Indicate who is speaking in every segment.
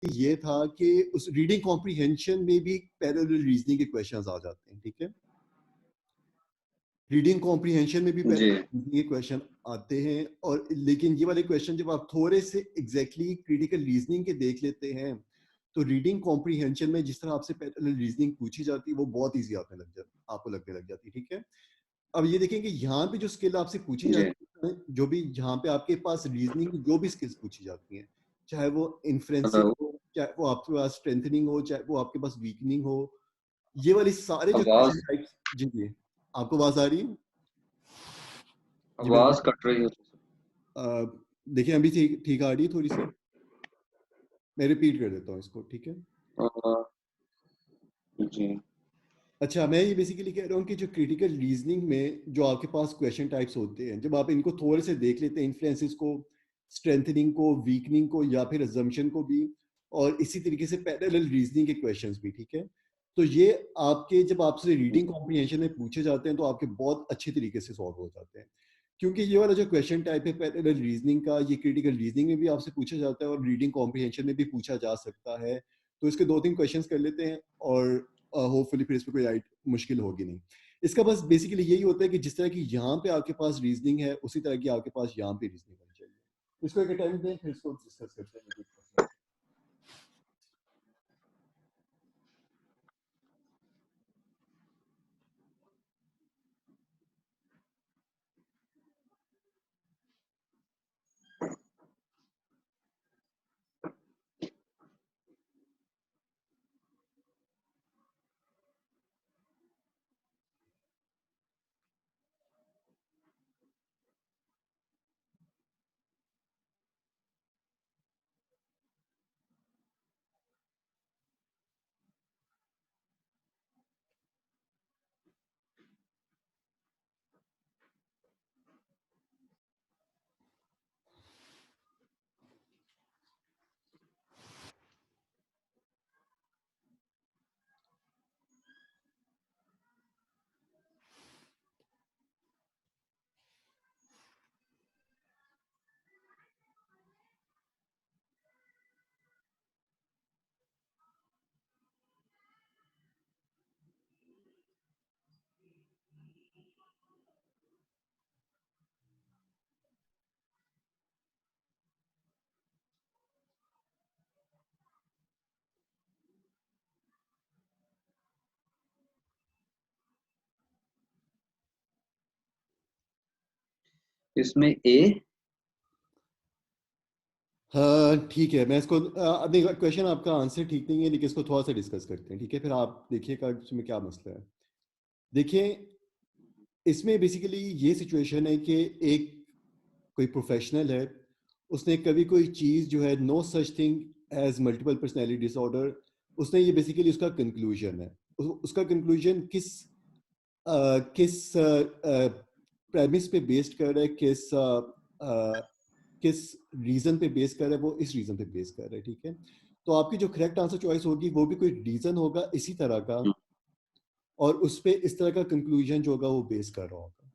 Speaker 1: ये था कि उस रीडिंग कॉम्प्रिहेंशन में भी पैरेलल रीजनिंग के क्वेश्चंस आ जाते हैं, ठीक है। रीडिंग कॉम्प्रिहेंशन में भी पैरेलल ये क्वेश्चन आते हैं, और लेकिन ये वाले क्वेश्चन जब आप थोड़े से एग्जैक्टली क्रिटिकल रीजनिंग के देख लेते हैं, तो रीडिंग कॉम्प्रिहेंशन में जिस तरह आपसे पैरेलल रीजनिंग पूछी जाती है वो बहुत ईजी आपको लगने लग जाती है, ठीक है। अब ये देखें कि यहाँ पे जो स्किल आपसे पूछी जाती है, जो भी यहाँ पे आपके पास रीजनिंग जो भी स्किल्स पूछी जाती हैं, चाहे वो इन्फ्रेंसिंग हो, चाहे वो आपके पास स्ट्रेंथनिंग हो, चाहे वो आपके पास वीकनिंग हो, ये वाली सारे जो क्वेश्चन टाइप्स। जी जी, आपको आवाज आ रही है?
Speaker 2: आवाज कट रही है।
Speaker 1: देखिए अभी ठीक ठीक आ रही है थोड़ी सी, मैं रिपीट कर देता हूँ इसको, ठीक है।
Speaker 2: जी
Speaker 1: अच्छा, मैं ये बेसिकली कह रहा हूँ कि जो क्रिटिकल रीजनिंग में जो आपके पास क्वेश्चन टाइप्स होते हैं, जब आप इनको थोड़े से देख लेते हैं, इन्फ्लुएंसेस को, स्ट्रेंथनिंग को, वीकनिंग को, या फिर अजम्पशन को भी, और इसी तरीके से पैरेलल रीजनिंग के क्वेश्चंस भी, ठीक है। तो ये आपके जब आपसे रीडिंग कॉम्प्रिहेंशन में पूछे जाते हैं तो आपके बहुत अच्छे तरीके से सॉल्व हो जाते हैं, क्योंकि ये वाला जो क्वेश्चन टाइप है पैरेलल रीजनिंग का, ये क्रिटिकल रीजनिंग में भी आपसे पूछा जाता है और रीडिंग कॉम्प्रिहेंशन में भी पूछा जा सकता है। तो इसके 2-3 क्वेश्चंस कर लेते हैं और होपफुली फिर इस पर कोई मुश्किल होगी नहीं। इसका बस बेसिकली यही होता है कि जिस तरह की यहाँ पे आपके पास रीजनिंग है, उसी तरह की आपके पास यहाँ पे रीजनिंग होनी चाहिए। इसको एक अटेम्प्ट दें, फिर इसको डिस्कस करते हैं।
Speaker 2: इसमें ए।
Speaker 1: हाँ ठीक है, मैं इसको नहीं, क्वेश्चन आपका आंसर ठीक नहीं है, लेकिन इसको थोड़ा सा डिस्कस करते हैं, ठीक है। फिर आप देखिएगा इसमें क्या मसला है। देखिए, इसमें बेसिकली ये सिचुएशन है कि एक कोई प्रोफेशनल है, उसने कभी कोई चीज़ जो है, no such thing as multiple personality disorder, उसने ये बेसिकली उसका कंक्लूजन है। उसका कंक्लूजन किस प्रेमिस पे बेस्ड कर रहा है, किस रीजन पे बेस कर रहा है, वो इस रीजन पे बेस कर रहा है, ठीक है। तो आपकी जो करेक्ट आंसर चॉइस होगी वो भी कोई रीजन होगा इसी तरह का, और उस पे इस तरह का कंक्लूजन जो होगा वो बेस कर रहा होगा।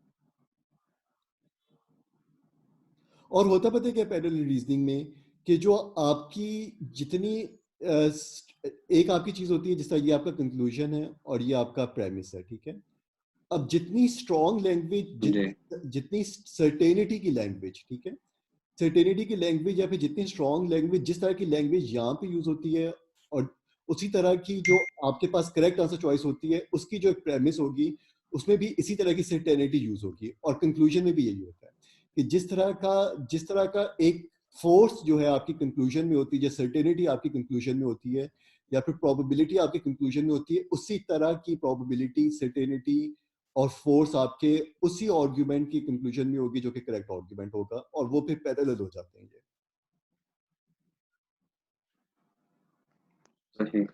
Speaker 1: और होता पता है क्या पैरेलल रीजनिंग में, कि जो आपकी जितनी एक आपकी चीज होती है, जिस तरह ये आपका कंक्लूजन है और ये आपका प्रेमिस है, ठीक है। अब जितनी स्ट्रॉन्ग लैंग्वेज,
Speaker 2: जी
Speaker 1: जितनी सर्टेनिटी की लैंग्वेज, ठीक है, सर्टेनिटी की लैंग्वेज या फिर जितनी स्ट्रॉन्ग लैंग्वेज, जिस तरह की लैंग्वेज यहाँ पे यूज होती है, और उसी तरह की जो आपके पास करेक्ट आंसर चॉइस होती है, उसकी जो एक प्रेमिस होगी, उसमें भी इसी तरह की सर्टेनिटी यूज होगी, और कंक्लूजन में भी यही होता है कि जिस तरह का एक फोर्स जो है आपकी कंक्लूजन में होती है, जो सर्टेनिटी आपकी कंक्लूजन में होती है, या फिर प्रोबेबिलिटी आपके कंक्लूजन में होती है, उसी तरह की प्रोबेबिलिटी, सर्टेनिटी और फोर्स आपके उसी आर्ग्यूमेंट की कंक्लूजन में होगी, जो कि करेक्ट आर्ग्यूमेंट होगा, और वो फिर पैरेलल हो जाते हैं ये।
Speaker 2: सही।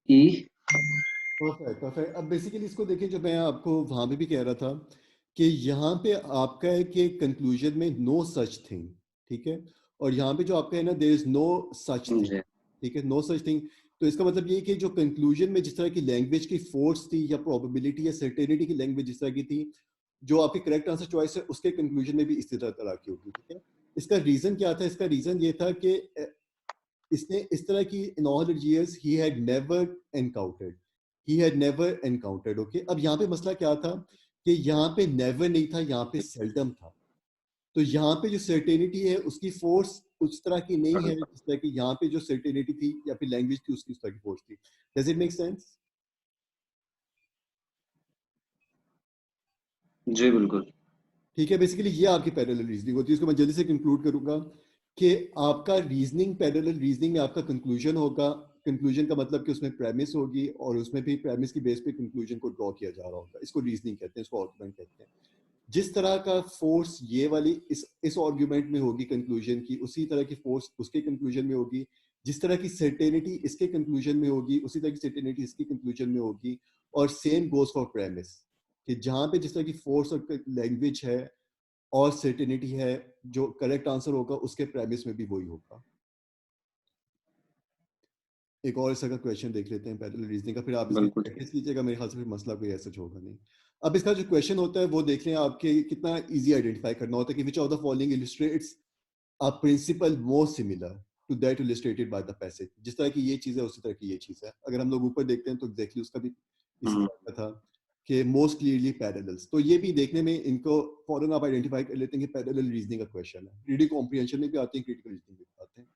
Speaker 2: E.
Speaker 1: Perfect perfect. अब बेसिकली इसको देखिए, जो मैं आपको वहां पे भी कह रहा था कि यहाँ पे आपका है कि कंक्लूजन में नो सच थिंग, ठीक है, और यहाँ पे जो आपका है ना, there is no such thing,
Speaker 2: जी।
Speaker 1: ठीक है, नो सच थिंग। तो इसका मतलब ये है कि जो कंक्लूजन में जिस तरह की लैंग्वेज की फोर्स थी या प्रोबेबिलिटी या सर्टेनिटी की लैंग्वेज जिस तरह की थी, जो आपकी करेक्ट आंसर चॉइस है उसके कंक्लूजन में भी इसी तरह की होगी, ठीक है। इसका रीजन क्या था? इसका रीजन ये था कि इसने इस तरह की in all ears he had never encountered, okay. अब यहाँ पे मसला क्या था कि यहाँ पे नेवर नहीं था, यहाँ पे सेल्डम था। तो यहाँ पे जो सर्टेनिटी है उसकी फोर्स उस तरह की नहीं है जिस तरह की यहाँ पे जो सर्टेनिटी थी या फिर लैंग्वेज थी उसकी उस तरह की फोर्स थी। Does it make sense?
Speaker 2: जी बिल्कुल।
Speaker 1: ठीक है, बेसिकली ये आपकी पैरेलल रीजनिंग होती है। इसको मैं जल्दी से कंक्लूड करूंगा कि आपका रीजनिंग, पैरेलल रीजनिंग में आपका कंक्लूजन होगा। कंक्लूजन का मतलब कि उसमें प्रेमिस होगी और उसमें भी प्रेमिस की बेस पे कंक्लूजन को ड्रॉ किया जा रहा होगा। इसको रीजनिंग कहते हैं, इसको आर्गुमेंट कहते हैं। जिस तरह का फोर्स ये वाली इस आर्गुमेंट में होगी कंक्लूजन की, उसी तरह की फोर्स उसके कंक्लूजन में होगी। जिस तरह की सर्टेनिटी इसके कंक्लूजन में होगी, उसी तरह की सर्टेनिटी इसकी कंक्लूजन में होगी। और सेम गोज फॉर प्रेमिस, कि जहां पे जिस तरह की फोर्स और लैंग्वेज है और सर्टेनिटी है, जो करेक्ट आंसर होगा उसके प्रेमिस में भी वही होगा। एक और इसका क्वेश्चन देख लेते हैं पैरेलल रीजनिंग का, फिर आप इसकी
Speaker 2: बिल्कुल।
Speaker 1: प्रैक्टिस कीजिएगा। मेरे ख्याल से फिर मसला कोई ऐसा होगा नहीं। अब इसका जो क्वेश्चन होता है वो देख लें, आपके कितना इजी आइडेंटिफाई करना होता है कि which of the following illustrates a principle more similar to that illustrated by the passage. जिस तरह की ये चीज है उसी तरह की ये चीज है। अगर हम लोग ऊपर देखते हैं तो एग्जैक्टली उसका भी इसी
Speaker 2: हम्म।
Speaker 1: तरह का था कि मोस्ट क्लियरली पैरेलल्स। तो ये भी देखने में इनको फौरन आप आइडेंटिफाई कर लेते हैं कि पैरेलल रीजनिंग का क्वेश्चन है। रीडिंग कॉम्प्रिहेंशन में भी आते हैं, क्रिटिकल रीजनिंग में भी आते हैं।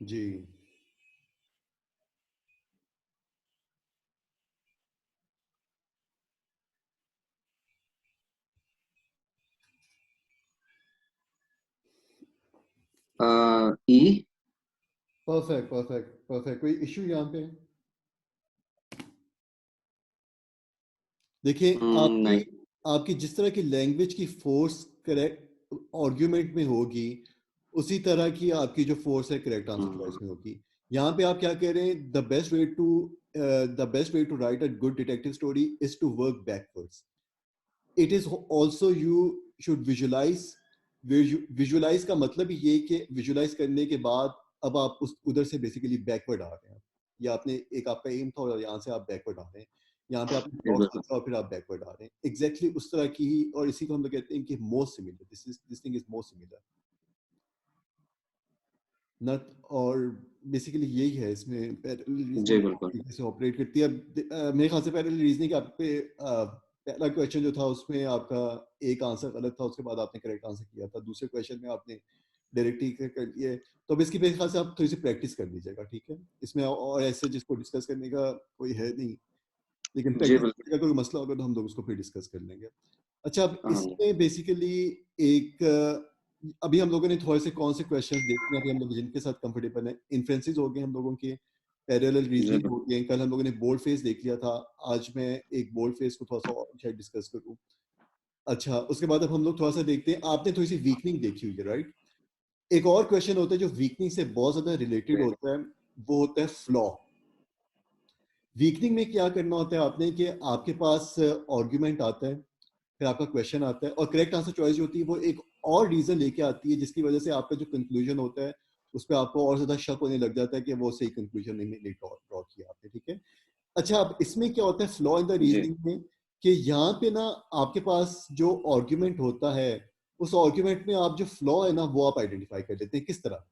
Speaker 1: जी
Speaker 2: E.
Speaker 1: Perfect perfect perfect. कोई इश्यू यहाँ पे? देखिए आपकी
Speaker 2: नहीं।
Speaker 1: आपकी जिस तरह की लैंग्वेज की फोर्स करेक्ट आर्ग्यूमेंट में होगी, उसी तरह की आपकी जो फोर्स है करेक्ट आंसर चॉइस
Speaker 2: हम्म।
Speaker 1: में होगी। यहाँ पे आप क्या कह रहे हैं? The best way to write a good detective story is to work backwards. It is also you should visualise. Visualise का मतलब ये कि विजुलाइज करने के बाद अब आप उस उधर से बेसिकली बैकवर्ड आ रहे हैं। या आपने एक आपका एम था और यहाँ से आप बैकवर्ड आ रहे हैं। यहाँ पे आपने
Speaker 2: जी
Speaker 1: क्रॉस
Speaker 2: बिल्कुल।
Speaker 1: सोचा और फिर आप बैकवर्ड आ रहे हैं। एग्जैक्टली उस तरह की ही, और इसी को हम लोग कहते हैं कि most similar, this thing is most similar nut. और बेसिकली यही है इसमें पैरेलल
Speaker 2: जी
Speaker 1: रीजनिंग
Speaker 2: बिल्कुल।
Speaker 1: कैसे ऑपरेट करती है। अब मेरे ख्याल से पैरेलल रीजनिंग आप पे पहला क्वेश्चन जो था उसमें आपका एक आंसर गलत था, उसके बाद आपने करेक्ट आंसर किया था। दूसरे क्वेश्चन में आपने डायरेक्ट ही कर दिए। तो अब इसकी मेरे ख्याल से आप थोड़ी सी प्रैक्टिस कर लीजिएगा, ठीक है। इसमें और ऐसे जिसको डिस्कस करने का कोई है नहीं। लेकिन
Speaker 2: जी,
Speaker 1: टेक्निकल
Speaker 2: बिल्कुल।
Speaker 1: का कोई मसला होगा तो हम लोग उसको फिर डिस्कस कर लेंगे। अच्छा, अब
Speaker 2: हाँ जी।
Speaker 1: इसमें बेसिकली एक अभी हम लोगों ने थोड़े से कौन से क्वेश्चंस देखने हैं, अभी हम लोग जिनके साथ कंफर्टेबल हैं। इन्फ्रेंसेस हो गए हम लोगों के, पैरेलल
Speaker 2: जी,
Speaker 1: रीजनिंग हो
Speaker 2: बिल्कुल।
Speaker 1: गए, कल हम लोगों ने बोल्ड फेस देख लिया था, आज मैं एक बोल्ड फेस को थोड़ा सा और शायद डिस्कस करूँ। अच्छा, उसके बाद अब हम लोग थोड़ा सा देखते हैं, आपने थोड़ी सी वीकनिंग देखी हुई है, राइट? एक और क्वेश्चन होता है जो वीकनिंग से बहुत ज्यादा रिलेटेड
Speaker 2: जी,
Speaker 1: होता है, वो होता है फ्लॉ। वीकनिंग में क्या करना होता है आपने कि आपके पास आर्ग्यूमेंट आता है, फिर आपका क्वेश्चन आता है, और करेक्ट आंसर चॉइस जो होती है वो एक और रीजन लेके आती है, जिसकी वजह से आपका जो कंक्लूजन होता है उस पर आपको और ज्यादा शक होने लग जाता है कि वो सही कंक्लूजन नहीं ड्रॉ किया आपने, ठीक है? अच्छा, अब इसमें क्या होता है फ्लॉ इन द
Speaker 2: जी।
Speaker 1: रीजनिंग में, कि यहाँ पे ना आपके पास जो आर्ग्यूमेंट होता है, उस आर्ग्यूमेंट में आप जो फ्लॉ है ना वो आप आइडेंटिफाई कर लेते हैं। किस तरह?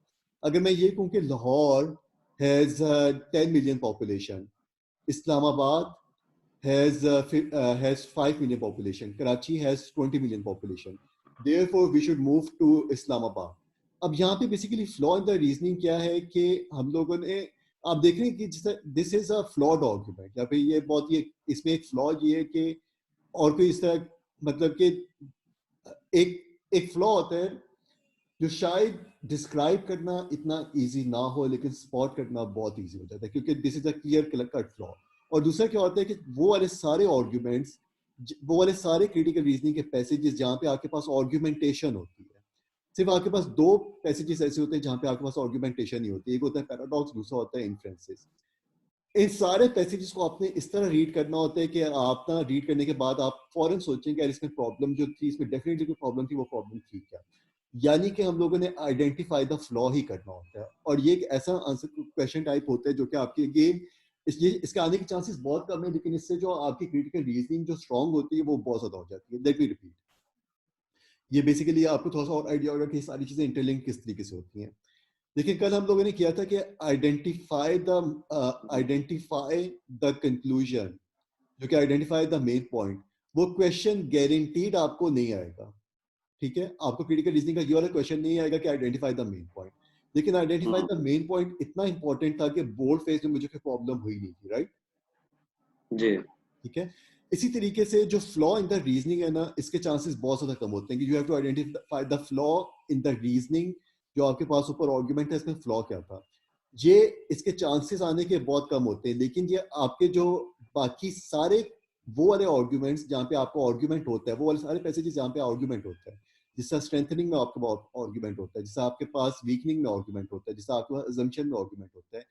Speaker 1: अगर मैं ये कहूँ कि Lahore has 10 million population, Islamabad has 5 million population. Karachi has 20 million population. Therefore, we should move to Islamabad. अब यहाँ पे basically flaw in the reasoning क्या है कि हम लोगों ने, आप देख रहे हैं कि जैसे this is a flawed argument, या फिर ये बहुत, ये इसमें एक फ्लॉ ये है कि और कोई इस तरह, मतलब कि एक एक फ्लॉ होता है जो शायद डिस्क्राइब करना इतना इजी ना हो, लेकिन स्पॉट करना बहुत इजी हो जाता है, क्योंकि this is a clear cut flaw. और दूसरा क्या होता है कि वो वाले सारे आर्ग्यूमेंट्स, वो वाले सारे क्रिटिकल रीजनिंग के पैसेजेस जहाँ पे आपके पास आर्ग्यूमेंटेशन होती है, सिर्फ आपके पास दो पैसेजेस ऐसे होते हैं जहाँ पे आपके पास आर्ग्यूमेंटेशन नहीं होती। एक होता है पैराडॉक्स, दूसरा होता है इन्फ्रेंसेस। इन सारे पैसेजेस को आपने इस तरह रीड करना होता है कि आप ना रीड करने के बाद आप फौरन सोचेंगे यार इसमें प्रॉब्लम जो थी, इसमें डेफिनेटली कोई प्रॉब्लम थी, वो प्रॉब्लम थी क्या। यानी कि हम लोगों ने आइडेंटिफाई द फ्लॉ ही करना होता है, और ये एक ऐसा आंसर क्वेश्चन टाइप होता है जो कि आपके गेम, इसके आने के चांसेस बहुत कम है, लेकिन इससे जो आपकी क्रिटिकल रीजनिंग जो स्ट्रांग होती है वो बहुत ज्यादा हो जाती है। लेट मी रिपीट, ये बेसिकली आपको थोड़ा सा और आइडिया होगा कि सारी चीजें इंटरलिंक किस तरीके से होती हैं। देखिए, कल हम लोगों ने किया था कि आइडेंटिफाई द कंक्लूजन, जो कि आइडेंटिफाई द मेन पॉइंट, वो क्वेश्चन गारंटीड आपको नहीं आएगा, ठीक है? आपको क्रिटिकल रीजनिंग का ये वाला क्वेश्चन नहीं आएगा कि आइडेंटिफाई द मेन पॉइंट, लेकिन identify
Speaker 2: hmm,
Speaker 1: the main point इतना इंपॉर्टेंट था कि बोल्ड फेस में मुझे कोई प्रॉब्लम हुई नहीं थी, राइट?
Speaker 2: जी।
Speaker 1: ठीक है। इसी तरीके से जो फ्लॉ इन द रीजनिंग है ना, इसके चांसेस बहुत ज्यादा कम होते हैं कि you have to identify the flaw in the reasoning. जो आपके पास ऊपर आर्गुमेंट है, इसमें फ्लॉ क्या था, ये इसके चांसेस आने के बहुत कम होते हैं। लेकिन ये आपके जो बाकी सारे वो वाले आर्गुमेंट्स जहाँ पे आपको आर्गुमेंट होता है, वो वाले सारे पैसेजेस जहाँ पे आर्गुमेंट होता है, जिसका स्ट्रेंथनिंग में आपके आर्गुमेंट होता है, जिसका आपके पास वीकनिंग में आर्गुमेंट होता है, जिसका आपके पास अजम्पशन में आर्गुमेंट होता है,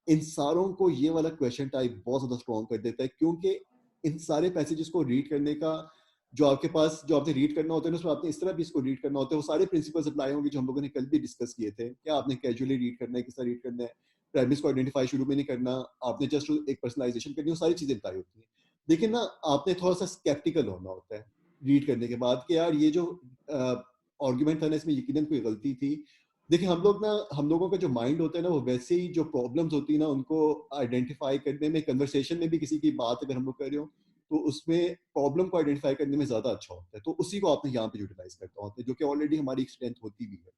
Speaker 1: इन सारों को ये वाला क्वेश्चन टाइप बहुत ज्यादा स्ट्रॉन्ग कर देता है। क्योंकि इन सारे पैसेजेस को रीड करने का जो आपके पास, जो आपने रीड करना होता है, उसमें आपने इस तरह भी इसको रीड करना होता है, वो सारे प्रिंसिपल्स अप्लाई होंगे जो हम लोगों ने कल भी डिस्कस किए थे। क्या आपने कैजुअली रीड करना है, किस तरह रीड करना है, प्रेमिस को आइडेंटिफाई शुरू में नहीं करना, आपने जस्ट एक पर्सनलाइजेशन करनी, वो सारी चीजें अप्लाई होती हैं। लेकिन ना, आपने थोड़ा सा स्केप्टिकल होना होता है रीड करने के बाद कि यार ये जो आर्ग्यूमेंट था ना, इसमें यकीनन कोई गलती थी। देखिए, हम लोगों का जो माइंड होता है ना, वो वैसे ही जो प्रॉब्लम्स होती है ना उनको आइडेंटिफाई करने में, कन्वर्सेशन में भी किसी की बात अगर हम लोग कर रहे हो तो उसमें प्रॉब्लम को आइडेंटिफाई करने में ज्यादा अच्छा होता है। तो उसी को आपने यहाँ पे यूटिलाइज करता होता है, जो कि ऑलरेडी हमारी स्ट्रेंथ होती भी है,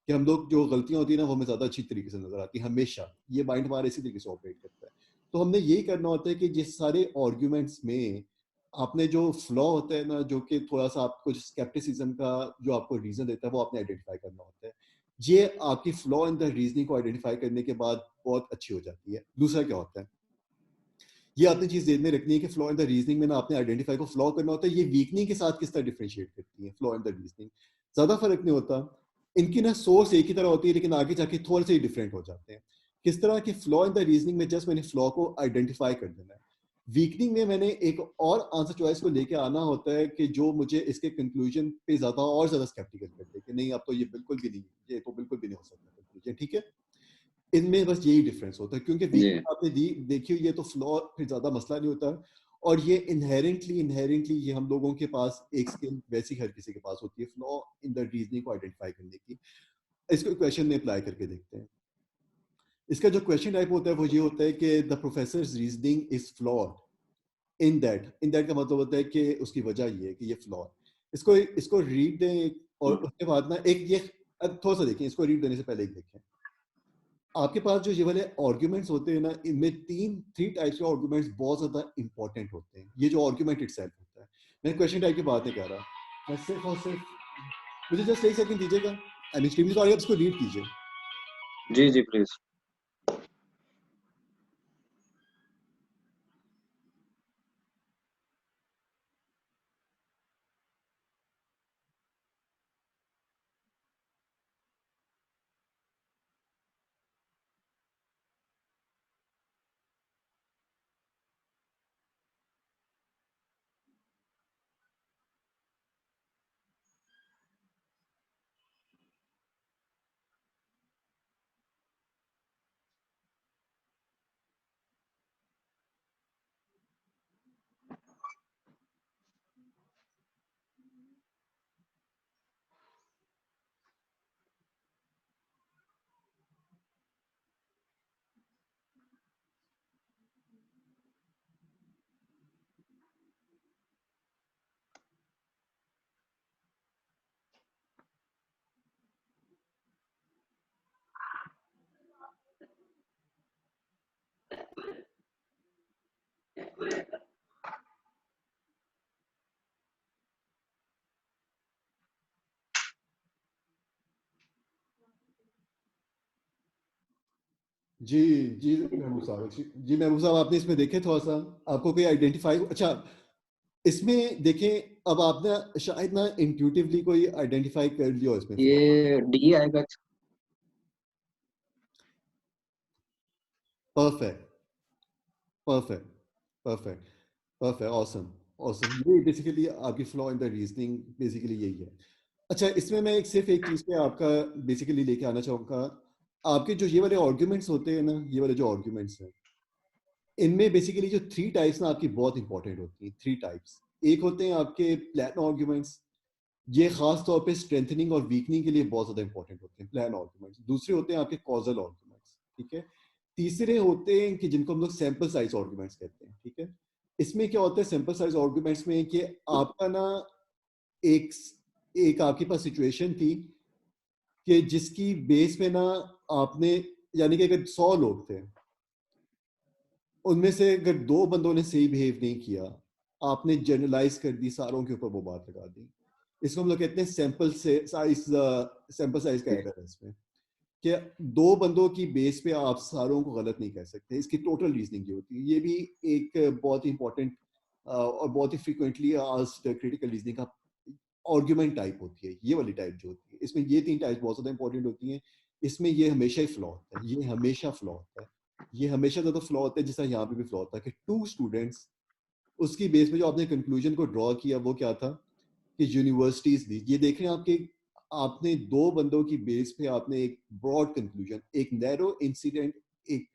Speaker 1: कि हम लोग जो गलतियां होती है ना वो हमें ज्यादा अच्छी तरीके से नजर आती है हमेशा। ये माइंड हमारा इसी तरीके से ऑपरेट करता है। तो हमने यही करना होता है कि जिस सारे आर्ग्यूमेंट्स में आपने जो फ्लॉ होता है ना, जो कि थोड़ा सा आपको स्केप्टिसिज्म का जो आपको रीजन देता है, वो आपने आइडेंटिफाई करना होता है। ये आपकी फ्लॉ इन द रीजनिंग को आइडेंटिफाई करने के बाद बहुत अच्छी हो जाती है। दूसरा क्या होता है, ये आपने चीज ध्यान में रखनी है कि फ्लॉ इन द रीजनिंग में ना आपने आइडेंटिफाई को फ्लॉ करना होता है। ये वीकनिंग के साथ किस तरह डिफरेंशिएट करती है फ्लॉ इन द रीजनिंग, ज्यादा फर्क नहीं होता। इनकी ना सोर्स एक ही तरह होती है, लेकिन आगे जाके थोड़े से ही डिफरेंट हो जाते हैं। किस तरह की फ्लॉ इन द रीजनिंग में जस्ट मैंने फ्लॉ को आइडेंटिफाई कर देना है। वीकनिंग में मैंने एक और आंसर चॉइस को लेके आना होता है कि जो मुझे इसके कंक्लूजन पे ज्यादा और ज्यादा स्केप्टिकल कर दे कि नहीं, अब तो ये बिल्कुल भी नहीं, ये तो बिल्कुल भी नहीं हो सकता कंक्लूजन, ठीक है? इनमें बस यही डिफरेंस होता है, क्योंकि वीक
Speaker 2: जी,
Speaker 1: आपने देखी हुई है तो फ्लॉ फिर ज्यादा मसला नहीं होता। और ये इनहेरेंटली ये हम लोगों के पास एक स्किल वैसी हर किसी के पास होती है, फ्लॉ इन द रीजनिंग को आइडेंटिफाई करने की। इसको क्वेश्चन में अप्लाई करके देखते हैं। इसका जो क्वेश्चन टाइप होता है वो ये होता है कि the professor reasoning is flawed in that का मतलब होता है कि उसकी वजह ये है कि ये फ्लॉ है। इसको इसको रीड दें, और
Speaker 2: हुँ,
Speaker 1: उसके बाद ना एक ये, थोड़ा सा देखें, इसको रीड देने से पहले एक देखें। आपके पास जो ये वाले आर्ग्यूमेंट्स होते हैं ना, इनमें थ्री टाइप्स के आर्ग्यूमेंट्स बहुत ज्यादा इंपॉर्टेंट होते हैं। ये जो आर्ग्यूमेंट इटसेल्फ होता है, मैं क्वेश्चन टाइप की बात नहीं कर रहा, मैं सिर्फ और सिर्फ, मुझे जस्ट एक सेकंड दीजिएगा। आई मीन स्ट्रीम आप इसको रीड कीजिए।
Speaker 2: जी जी प्लीज।
Speaker 1: जी जी महबूब साहब, जी महबूब साहब, आपने इसमें देखे थोड़ा सा, आपको कोई आइडेंटिफाई, अच्छा इसमें देखें, अब आपने शायद ना इंट्यूटिवली कोई आइडेंटिफाई कर लिया इसमें फ्लॉ।
Speaker 2: ये डी आएगा।
Speaker 1: Perfect, perfect, perfect, perfect, awesome, awesome. ये बेसिकली आपकी flaw in the reasoning basically यही है। अच्छा, इसमें मैं सिर्फ एक चीज पे आपका बेसिकली लेके आना चाहूंगा। आपके जो ये वाले आर्ग्यूमेंट्स होते हैं ना, ये वाले जो आर्ग्यूमेंट्स हैं, इनमें बेसिकली जो थ्री टाइप्स ना आपकी बहुत इंपॉर्टेंट होती हैं। थ्री टाइप्स, एक होते हैं आपके प्लान आर्ग्यूमेंट्स, ये खास तौर पे स्ट्रेंथनिंग और वीकनिंग के लिए बहुत ज्यादा इंपॉर्टेंट होते हैं, प्लान आर्ग्यूमेंट्स। दूसरे होते हैं आपके कॉजल आर्ग्यूमेंट्स, ठीक है। तीसरे होते हैं कि जिनको हम लोग सैंपल साइज आर्ग्यूमेंट्स कहते हैं, ठीक है। इसमें क्या होता है सैंपल साइज आर्ग्यूमेंट्स में, कि आपका ना एक एक आपके पास सिचुएशन थी कि जिसकी बेस में ना आपने, यानी कि अगर 100 लोग थे, उनमें से अगर दो बंदों ने सही बिहेव नहीं किया, आपने जनरलाइज कर दी, सारों के ऊपर वो बात लगा दी। इसको हम लोग कहते हैं सैंपल से साइज, सैंपल साइज का एरर है इसमें, कि दो बंदों की बेस पे आप सारों को गलत नहीं कह सकते। इसकी टोटल रीजनिंग ये होती है। ये भी एक बहुत ही इंपॉर्टेंट और बहुत ही फ्रीक्वेंटली आस्क्ड क्रिटिकल रीजनिंग का आर्गुमेंट टाइप होती है, ये वाली टाइप जो होती है। इसमें ये तीन टाइप बहुत ज्यादा इंपॉर्टेंट होती हैं। इसमें ये हमेशा ही फ्लॉ होता है, ये हमेशा फ्लॉ होता है, ये हमेशा ज्यादा फ्लॉ होता है, जैसा यहाँ पे भी फ्लॉ होता है कि टू स्टूडेंट्स, उसकी बेस पे जो आपने कंक्लूजन को ड्रॉ किया वो क्या था कि यूनिवर्सिटीज दी। ये देख रहे हैं आपके, आपने दो बंदों की बेस पे आपने एक ब्रॉड कंक्लूजन, एक नैरो इंसिडेंट, एक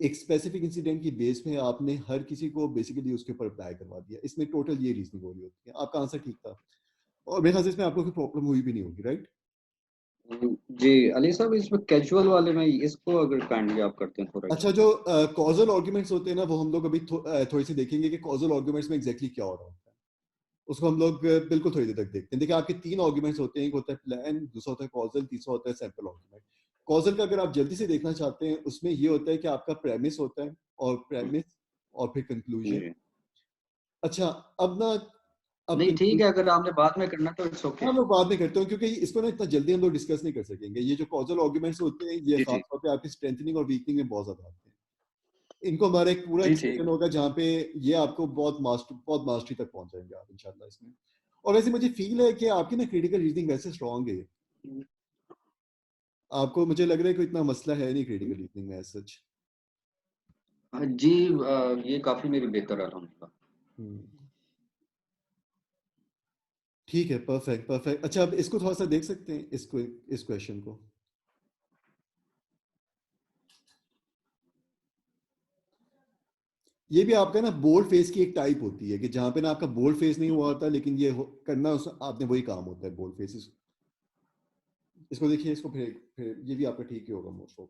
Speaker 1: एक स्पेसिफिक इंसिडेंट की बेस पे आपने हर किसी को बेसिकली उसके ऊपर अप्लाई करवा दिया। इसमें टोटल ये रीजनिंग हो रही होती है। आपका आंसर ठीक था, और मेरे ख्याल से इसमें आपको कोई प्रॉब्लम हुई भी नहीं होगी, राइट?
Speaker 2: जी अली साहब, इसमें कैजुअल वाले में इसको अगर काइंडली आप करते हैं थोड़ा
Speaker 1: अच्छा, जो
Speaker 2: एक्सप्लेन।
Speaker 1: कॉजल आर्गुमेंट्स होते हैं ना, वो हम लोग अभी थोड़ी सी देखेंगे कि कॉजल आर्गुमेंट्स में एग्जैक्टली क्या हो रहा होता है। उसको हम लोग बिल्कुल थोड़ी देर तक देखते हैं। देखिए, आपके तीन आर्गुमेंट्स होते हैं, एक होता है प्लान, दूसरा होता है कॉजल, तीसरा होता है सैंपल आर्गुमेंट। कॉजल का अगर आप जल्दी से देखना चाहते हैं, उसमें ये होता है कि आपका प्रेमिस होता है, और प्रेमिस और फिर कंक्लूजन।
Speaker 2: जी।
Speaker 1: अच्छा, अब ना, अब
Speaker 2: नहीं ठीक है,
Speaker 1: conclusion-
Speaker 2: अगर आपने बाद में करना तो इट्स ओके।
Speaker 1: हाँ, मैं बाद में करता हूँ, क्योंकि इसको ना इतना जल्दी हम लोग डिस्कस नहीं कर सकेंगे। ये जो कॉजल आर्गुमेंट्स होते हैं, ये
Speaker 2: जी जी।
Speaker 1: खासतौर पे आपकी स्ट्रेंथनिंग और वीकनिंग में बहुत ज्यादा आते हैं। इनको हमारा एक पूरा
Speaker 2: जी
Speaker 1: एक
Speaker 2: ठीक।
Speaker 1: सेशन होगा, जहाँ पे ये आपको बहुत मास्टरी तक पहुंच जाएंगे आप इंशाल्लाह इसमें। और वैसे मुझे फील है कि आपकी ना क्रिटिकल रीजनिंग वैसे स्ट्रांग है। आपको, मुझे लग रहा है कोई इतना मसला है नहीं क्रिटिकल रीजनिंग में सच।
Speaker 2: हाँ जी, ये काफी मेरी बेहतर है अल्हम्दुलिल्लाह।
Speaker 1: ठीक है, परफेक्ट, परफेक्ट। अच्छा, अब इसको थोड़ा सा देख सकते हैं, इसको, इस क्वेश्चन को। ये भी आपका ना बोल्ड फेस की एक टाइप होती है, कि जहाँ पे ना आपका बोल्ड फेस नहीं हुआ होता, लेकिन ये करना आपने वही काम होता है, बोल्ड फेस। इसको देखिए, इसको फिर ये भी आपका ठीक ही होगा मोस्ट ऑफ।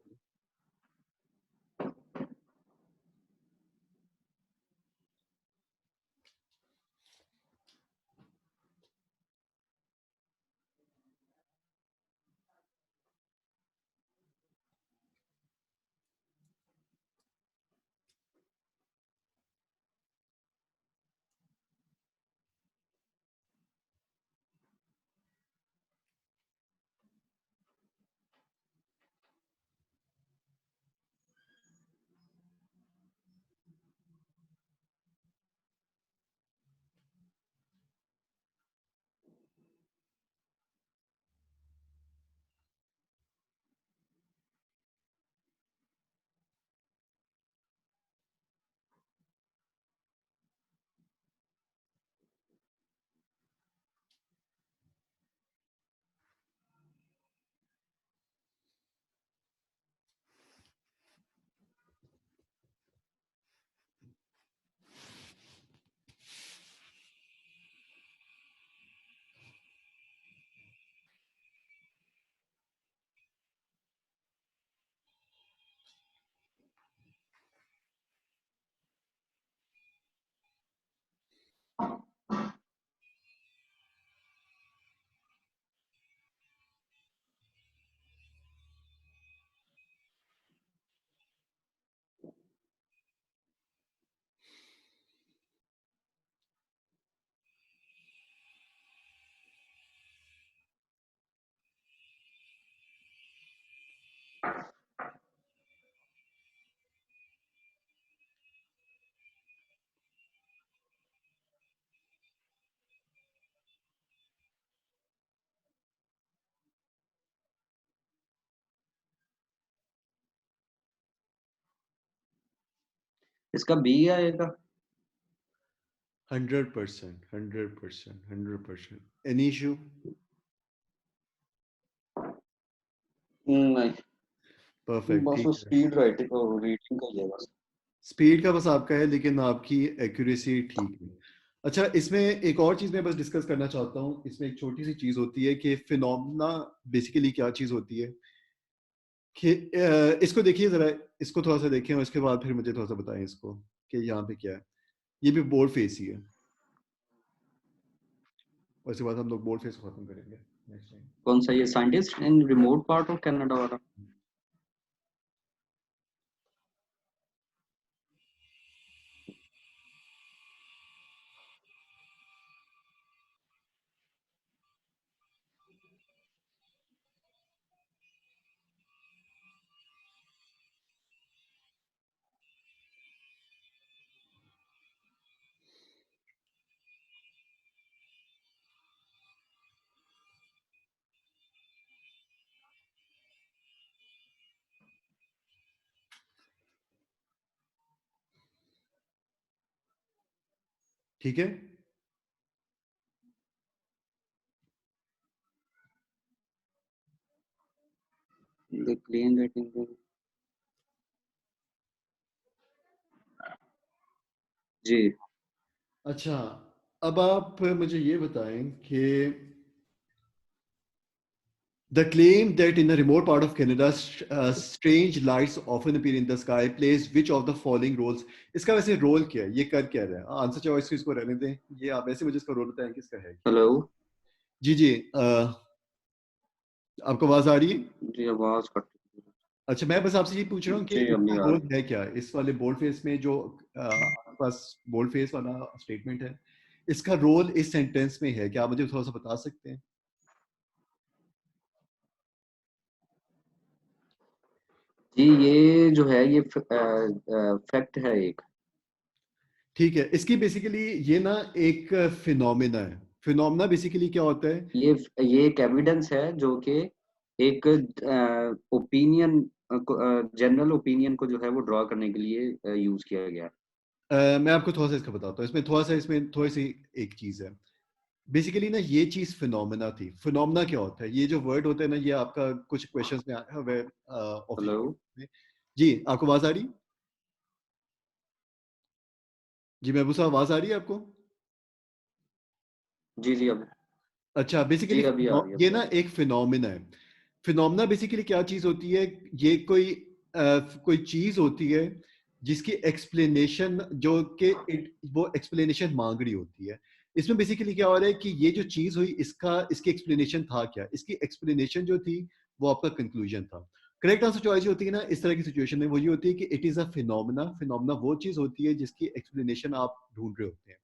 Speaker 2: इसका बी आएगा।
Speaker 1: 100%, 100%, 100%. Any issue?
Speaker 2: नहीं,
Speaker 1: Perfect,
Speaker 2: बस वो
Speaker 1: ठीक है.
Speaker 2: स्पीड राइटिंग और रीडिंग का ही है बस।
Speaker 1: स्पीड का बस आपका है, लेकिन आपकी एक्यूरेसी ठीक है. अच्छा, इसमें एक और चीज मैं बस डिस्कस करना चाहता हूँ. इसमें एक छोटी सी चीज होती है कि फिनोमेना बेसिकली क्या चीज होती है. कि इसको देखिए जरा, इसको थोड़ा सा देखें और इसके बाद फिर मुझे थोड़ा सा बताएं इसको कि यहाँ पे क्या है. ये भी बोल्ड फेस ही है, और इसके बाद हम लोग बोल्ड फेस को खत्म करेंगे नेक्स्ट टाइम.
Speaker 2: कौन सा ये scientist in remote part of Canada वाला?
Speaker 1: ठीक है.
Speaker 2: The clean writing. जी।
Speaker 1: अच्छा, अब आप मुझे ये बताएं कि the claim that in a remote part of Canada, strange lights often appear in the sky plays which of the following roles? इसका वैसे रोल क्या है, ये कर क्या रहा है? आंसर चॉइस इसको रहने दें. ये आप वैसे मुझे इसका रोल बताएं कि इसका है क्या.
Speaker 2: हेलो।
Speaker 1: जी जी, आपको आवाज आ रही है?
Speaker 2: जी आवाज कट।
Speaker 1: अच्छा, मैं बस आपसे ये पूछ रहा हूँ कि
Speaker 2: जी अब
Speaker 1: इसका
Speaker 2: नहीं आ
Speaker 1: रोल
Speaker 2: रही।
Speaker 1: है क्या इस वाले बोल्ड फेस में, जो आपके पास बोल्ड फेस वाला स्टेटमेंट है. इसका रोल इस सेंटेंस में है क्या, आप मुझे थोड़ा सा बता सकते हैं?
Speaker 2: जी ये जो है ये फैक्ट है एक।
Speaker 1: ठीक है. इसकी बेसिकली ये ना एक फिनोमिना है. फिनोमिना बेसिकली क्या होता है?
Speaker 2: ये एक एविडेंस है जो कि एक ओपिनियन, जनरल ओपिनियन को जो है वो ड्रॉ करने के लिए यूज किया गया है।
Speaker 1: मैं आपको थोड़ा सा इसका बताता हूँ. इसमें थोड़ी सी एक चीज है. बेसिकली ना ये चीज फिनोमेना थी. फिनोमेना क्या होता है? ये जो वर्ड होता है ना, ये आपका कुछ क्वेश्चंस में आया हुआ है
Speaker 2: हेलो।
Speaker 1: ऑफिशियल में. जी, आपको आवाज आ रही? जी महबूब साहब, आवाज आ रही है आपको?
Speaker 2: जी जी अब।
Speaker 1: अच्छा,
Speaker 2: जी
Speaker 1: बेसिकली
Speaker 2: अभी आ रही है,
Speaker 1: ये
Speaker 2: अभी आ
Speaker 1: ना
Speaker 2: रही
Speaker 1: एक फिनोमेना है. फिनोमेना बेसिकली क्या चीज होती है? ये कोई चीज होती है जिसकी एक्सप्लेनेशन, जो कि वो एक्सप्लेनेशन मांग रही होती है. इसमें बेसिकली क्या हो रहा है कि ये जो चीज हुई, इसकी एक्सप्लेनेशन था क्या? इसकी एक्सप्लेनेशन जो थी वो आपका कंक्लूजन था. करेक्ट आंसर चॉइस होती है ना इस तरह की सिचुएशन में, वो ये होती है कि it is a phenomena. Phenomena वो चीज होती है जिसकी एक्सप्लेनेशन आप ढूंढ रहे होते हैं.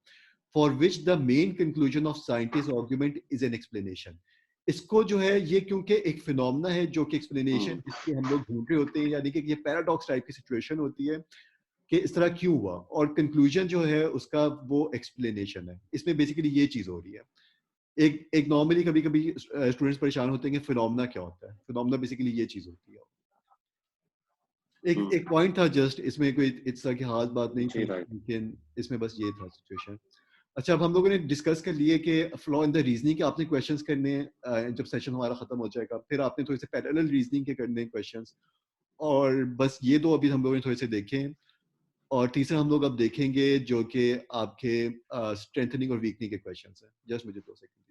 Speaker 1: For which the main conclusion of scientist argument is an explanation. इसको जो है, ये क्योंकि एक फिनोमेना है जो कि एक्सप्लेनेशन जिसकी हम लोग ढूंढ रहे होते हैं, यानी कि ये पैराडॉक्स टाइप की सिचुएशन होती है कि इस तरह क्यों हुआ, और कंक्लूजन जो है उसका वो एक्सप्लेनेशन है. इसमें बेसिकली ये चीज हो रही है. एक एक नॉर्मली कभी कभी स्टूडेंट्स परेशान होते हैं कि फिनोमेना क्या होता है. फिनोमेना बेसिकली ये चीज होती है. एक एक पॉइंट था जस्ट, इसमें कोई इस तरह की खास बात नहीं
Speaker 2: जी
Speaker 1: थी,
Speaker 2: राइट।
Speaker 1: लेकिन इसमें बस ये था सिचुएशन. अच्छा, अब हम लोगों ने डिस्कस कर लिए कि फ्लॉ इन द रीजनिंग के आपने क्वेश्चंस करने हैं. जब सेशन हमारा खत्म हो जाएगा फिर आपने थोड़े से पैरेलल रीजनिंग के करने हैं क्वेश्चंस. और बस ये दो अभी हम लोगों ने थोड़े से देखे हैं. और तीसरा हम लोग अब देखेंगे जो कि आपके स्ट्रेंथनिंग और वीकनिंग के क्वेश्चंस हैं. जस्ट मुझे 2 सेकंड दीजिए.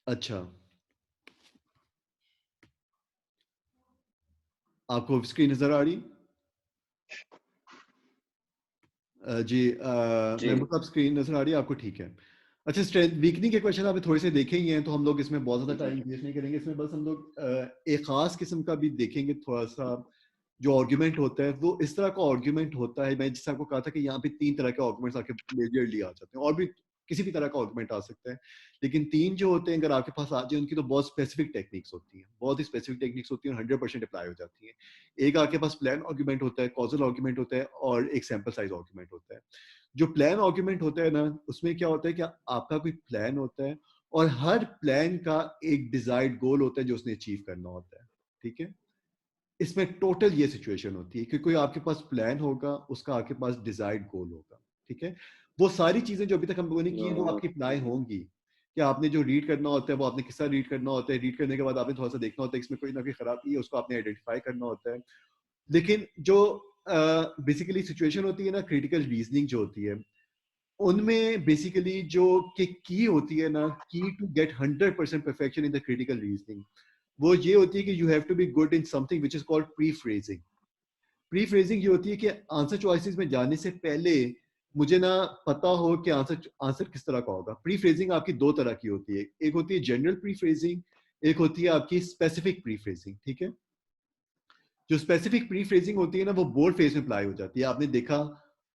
Speaker 1: अच्छा, आपको स्क्रीन नजर आ रही? जी,
Speaker 2: जी।
Speaker 1: मैं मतलब स्क्रीन नजर आ रही है आपको? ठीक है. अच्छा, स्ट्रेंथ वीकनिंग के क्वेश्चन आपने थोड़े से देखे ही हैं, तो हम लोग इसमें बहुत ज़्यादा
Speaker 2: जी
Speaker 1: टाइम वेस्ट नहीं करेंगे. इसमें बस हम लोग एक ख़ास किस्म का भी देखेंगे थोड़ा सा. जो आर्ग्यूमेंट होता है वो इस तरह का आर्ग्यूमेंट होता है. मैं जिससे आपको कहा था कि यहाँ पे 3 तरह के आर्ग्यूमेंट्स आके मेजरली आ जाते हैं, और भी किसी भी तरह का आर्गुमेंट आ सकता है, लेकिन 3 जो होते हैं अगर आपके पास आ जाए उनकी तो बहुत स्पेसिफिक टेक्निक्स होती हैं, बहुत ही स्पेसिफिक टेक्निक्स होती हैं और 100% अप्लाई हो जाती हैं। एक आपके पास प्लान आर्गुमेंट होता है, कॉजल आर्गुमेंट होता है और एक सैंपल साइज आर्गुमेंट होता है। जो प्लान आर्गुमेंट होता है ना, उसमें क्या होता है कि आपका कोई प्लान होता है और हर प्लान का एक डिजायर्ड गोल होता है जो उसने अचीव करना होता है, ठीक है। इसमें टोटल ये सिचुएशन होती है कि कोई आपके पास प्लान होगा, उसका आपके पास डिजायर्ड गोल होगा, ठीक है। वो सारी चीजें जो अभी तक हम लोगों ने की हैं वो आपकी अप्लाई होंगी कि आपने जो रीड करना होता है वो आपने किस तरह रीड करना होता है, रीड करने के बाद आपने थोड़ा सा देखना होता है इसमें कोई ना कोई खराबी है, उसको आपने आइडेंटिफाई करना होता है। लेकिन जो बेसिकली सिचुएशन होती है ना, क्रिटिकल रीजनिंग जो होती है, उनमें बेसिकली जो की होती है ना, की to get 100% perfection in the critical reasoning, वो ये होती है कि you have to be good in something which is called pre phrasing. Pre phrasing ये होती है कि आंसर चॉइसेस में जाने से पहले मुझे ना पता हो कि आंसर आंसर किस तरह का होगा। प्री फ्रेजिंग आपकी दो तरह की होती है, एक होती है जनरल प्री फ्रेजिंग, एक होती है आपकी स्पेसिफिक प्री फ्रेजिंग, ठीक है। जो स्पेसिफिक प्री फ्रेजिंग होती है ना, वो बोल्ड फेस में अप्लाई हो जाती है। आपने देखा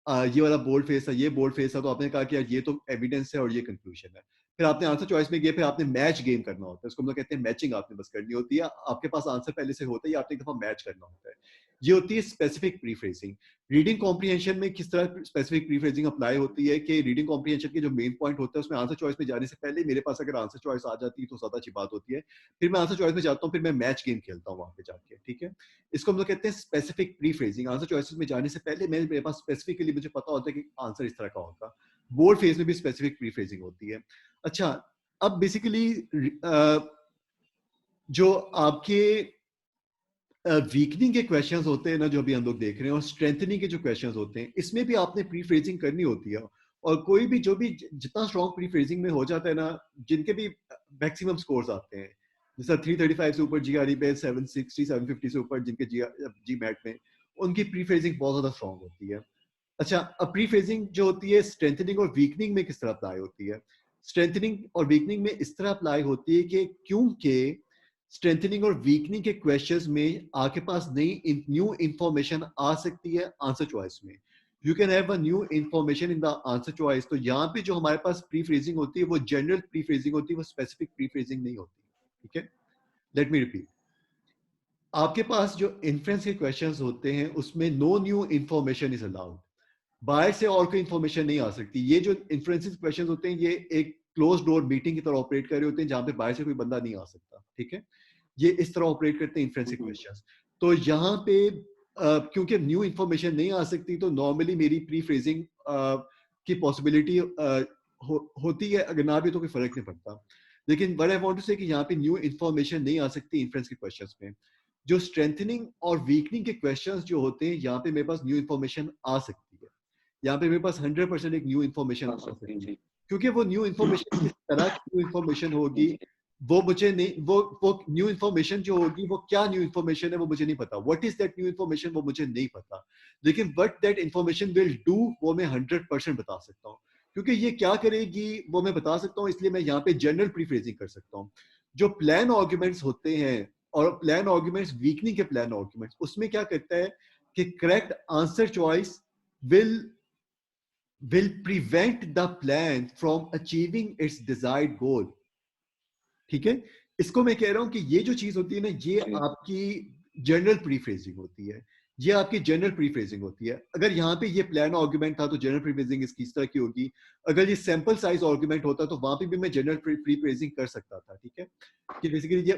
Speaker 1: ये वाला बोल्ड फेस है, ये बोल्ड फेस है, तो आपने कहा कि यार ये तो एविडेंस है और ये कंक्लूजन है। फिर आपने आंसर चॉइस में गए, फिर आपने मैच गेम करना होता है, उसको हम लोग कहते हैं मैचिंग, आपने बस करनी होती है। आपके पास आंसर पहले से होता है, आपने एक दफा मैच करना होता है। ये होती है specific pre phrasing. Reading comprehension में किस तरह स्पेसिफिक प्री फ्रेजिंग अप्लाई होती है कि रीडिंग कॉम्प्रिहेंशन के जो मेन पॉइंट होता है उसमें आंसर चॉइस में जाने से पहले मेरे पास अगर आंसर चॉइस आ जाती है तो ज्यादा अच्छी बात होती है। फिर मैं आंसर चॉइस में जाता हूँ, फिर मैं मैच गेम खेलता हूँ वहां पे जाके, ठीक है। इसको हम लोग कहते हैं specific pre phrasing. Answer choices में जाने से पहले मेरे पास स्पेसिफिकली मुझे पता होता है कि आंसर इस तरह का होगा। बोल्ड फेज में भी स्पेसिफिक प्री फ्रेजिंग होती है। अच्छा, अब बेसिकली जो आपके वीकनिंग के क्वेश्चंस होते हैं ना, जो अभी हम लोग देख रहे हैं, और स्ट्रेंथनिंग के जो क्वेश्चंस होते हैं, इसमें भी आपने प्री फ्रेजिंग करनी होती है। और कोई भी जो भी जितना स्ट्रॉन्ग प्री फ्रेजिंग में हो जाता है ना, जिनके भी मैक्सिमम स्कोर्स आते हैं, जैसा 335 से ऊपर जीआरई पे, 760 750 से ऊपर जिनके जी मैट में, उनकी प्री फ्रेजिंग बहुत ज्यादा स्ट्रॉन्ग होती है। अच्छा, अब प्री फ्रेजिंग जो होती है स्ट्रेंथनिंग और वीकनिंग में किस तरह अप्लाई होती है? स्ट्रेंथनिंग और वीकनिंग में इस तरह अप्लाई होती है कि क्योंकि स्ट्रेंथनिंग और वीकनिंग के क्वेश्चंस में आपके पास नई न्यू इंफॉर्मेशन आ सकती है आंसर चॉइस में। You can have a new information in the answer choice. तो यहाँ पे जो हमारे पास प्री फ्रेजिंग होती है वो जनरल प्री फ्रेजिंग होती है, वो स्पेसिफिक प्री फ्रेजिंग नहीं होती, ठीक है। Let me repeat. आपके पास जो इन्फ्रेंस के क्वेश्चंस होते हैं उसमें no new information is allowed. बाहर से और कोई इंफॉर्मेशन नहीं आ सकती। ये जो इन्फ्रेंसिस क्वेश्चंस होते हैं, ये एक क्लोज डोर मीटिंग की तरह ऑपरेट कर रहे होते हैं जहां पे बाहर से कोई बंदा नहीं आ सकता, ठीक है। ये इस तरह ऑपरेट करते हैं इन्फ्रेंसिक क्वेश्चंस। तो यहाँ पे क्योंकि न्यू इंफॉर्मेशन नहीं आ सकती, तो नॉर्मली मेरी प्री फ्रेजिंग की पॉसिबिलिटी होती है, अगर ना भी तो कोई फर्क नहीं पड़ता। लेकिन व्हाट आई वांट टू से कि यहाँ पे न्यू इंफॉर्मेशन नहीं आ सकती इन्फ्रेंस के क्वेश्चंस में। जो स्ट्रेंथनिंग और वीकनिंग के क्वेश्चंस जो होते हैं, यहाँ पे मेरे पास न्यू इंफॉर्मेशन आ सकती है। यहाँ पे मेरे पास 100% एक न्यू इंफॉर्मेशन आ सकती है, क्योंकि वो न्यू इंफॉर्मेशन किस तरह की न्यू इंफॉर्मेशन होगी वो मुझे नहीं, वो न्यू इंफॉर्मेशन जो होगी वो क्या न्यू इंफॉर्मेशन है वो मुझे नहीं पता। What is that new information वो मुझे नहीं पता, लेकिन what that information will do वो मैं 100% बता सकता हूँ। क्योंकि ये क्या करेगी वो मैं बता सकता हूँ, इसलिए मैं यहाँ पे जनरल प्रीफ्रेजिंग कर सकता हूँ। जो प्लान आर्ग्यूमेंट्स होते हैं और प्लान आर्ग्यूमेंट्स वीकनिंग के प्लान आर्ग्यूमेंट्स, उसमें क्या करता है कि correct answer choice will prevent the plan from achieving its desired goal, ठीक है। इसको मैं कह रहा हूं कि ये जो चीज होती है ना, ये आपकी जनरल प्रीफ्रेजिंग होती है। ये आपकी जनरल प्रीफ्रेजिंग होती है। अगर यहाँ पे ये प्लान आर्गुमेंट था तो जनरल प्रीफ्रेजिंग इसकी इस तरह की होगी। अगर ये सैंपल साइज आर्गुमेंट होता तो वहां पे भी मैं जनरल प्रीफ्रेजिंग कर सकता था, ठीक है। कि बेसिकली ये